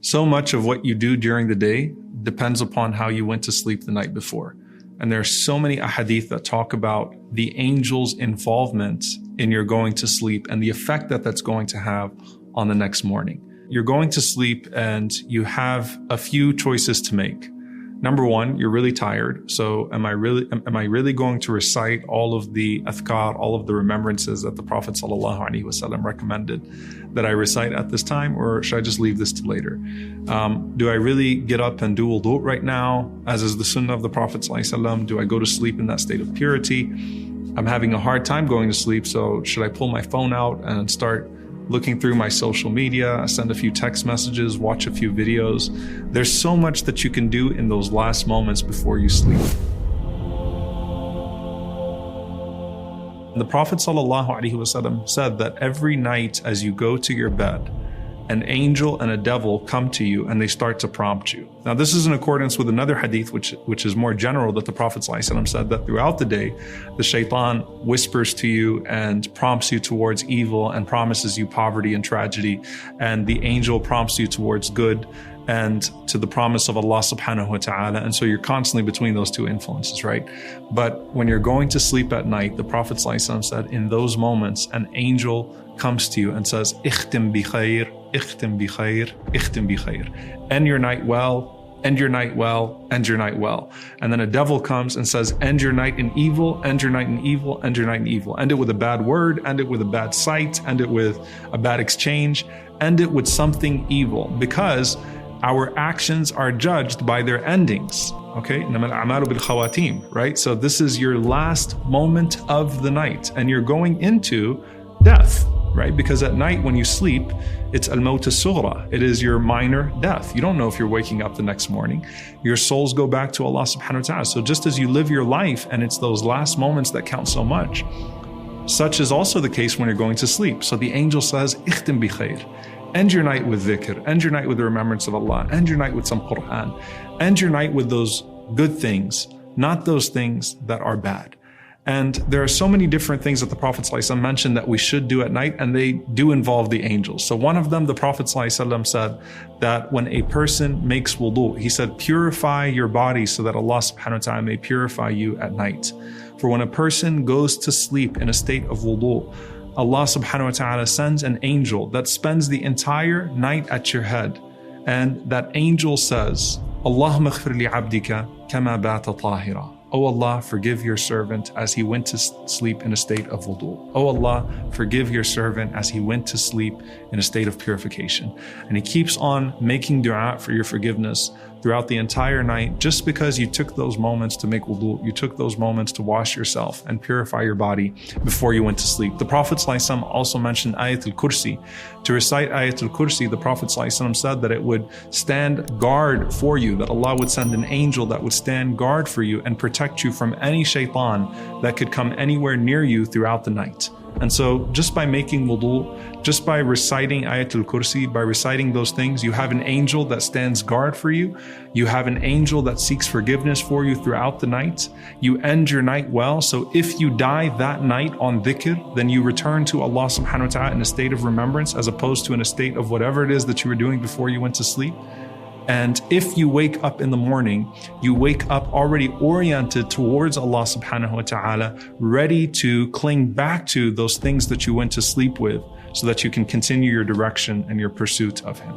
So much of what you do during the day depends upon how you went to sleep the night before. And there are so many ahadith that talk about the angel's involvement in your going to sleep and the effect that that's going to have on the next morning. You're going to sleep and you have a few choices to make. Number one, you're really tired. So am I really going to recite all of the adhkar, all of the remembrances that the Prophet ﷺ recommended that I recite at this time, or should I just leave this to later? Do I really get up and do wudu right now, as is the sunnah of the Prophet ﷺ? Do I go to sleep in that state of purity? I'm having a hard time going to sleep, so should I pull my phone out and start looking through my social media, send a few text messages, watch a few videos? There's so much that you can do in those last moments before you sleep. The Prophet ﷺ said that every night as you go to your bed, an angel and a devil come to you and they start to prompt you. Now, this is in accordance with another hadith, which is more general, that the Prophet ﷺ said that throughout the day, the shaitan whispers to you and prompts you towards evil and promises you poverty and tragedy. And the angel prompts you towards good and to the promise of Allah subhanahu wa ta'ala. And so you're constantly between those two influences, right? But when you're going to sleep at night, the Prophet ﷺ said, in those moments, an angel comes to you and says, ikhtim bi khair, ikhtim bi khair, ikhtim bi khair. End your night well, end your night well, end your night well. And then a devil comes and says, end your night in evil, end your night in evil, end your night in evil. End it with a bad word, end it with a bad sight, end it with a bad exchange, end it with something evil, because our actions are judged by their endings. Okay, right? So this is your last moment of the night and you're going into death, right? Because at night when you sleep, it's al-maut as-sughra. It is your minor death. You don't know if you're waking up the next morning. Your souls go back to Allah subhanahu wa ta'ala. So just as you live your life and it's those last moments that count so much, such is also the case when you're going to sleep. So the angel says, ikhtim bi khair. End your night with dhikr, end your night with the remembrance of Allah, end your night with some Quran, end your night with those good things, not those things that are bad. And there are so many different things that the Prophet ﷺ mentioned that we should do at night, and they do involve the angels. So one of them, the Prophet ﷺ said that when a person makes wudu, he said, purify your body so that Allah subhanahu wa ta'ala may purify you at night. For when a person goes to sleep in a state of wudu, Allah subhanahu wa ta'ala sends an angel that spends the entire night at your head. And that angel says, Allahumma ighfir li abdika kama bata tahira. O Allah, forgive your servant as he went to sleep in a state of wudu. O Allah, forgive your servant as he went to sleep in a state of purification. And he keeps on making dua for your forgiveness throughout the entire night, just because you took those moments to make wudu, you took those moments to wash yourself and purify your body before you went to sleep. The Prophet ﷺ also mentioned Ayatul Kursi. To recite Ayatul Kursi, the Prophet ﷺ said that it would stand guard for you, that Allah would send an angel that would stand guard for you and protect you from any shaitan that could come anywhere near you throughout the night. And so just by making wudu, just by reciting Ayatul Kursi, by reciting those things, you have an angel that stands guard for you. You have an angel that seeks forgiveness for you throughout the night. You end your night well. So if you die that night on dhikr, then you return to Allah subhanahu wa ta'ala in a state of remembrance, as opposed to in a state of whatever it is that you were doing before you went to sleep. And if you wake up in the morning, you wake up already oriented towards Allah subhanahu wa ta'ala, ready to cling back to those things that you went to sleep with, so that you can continue your direction and your pursuit of Him.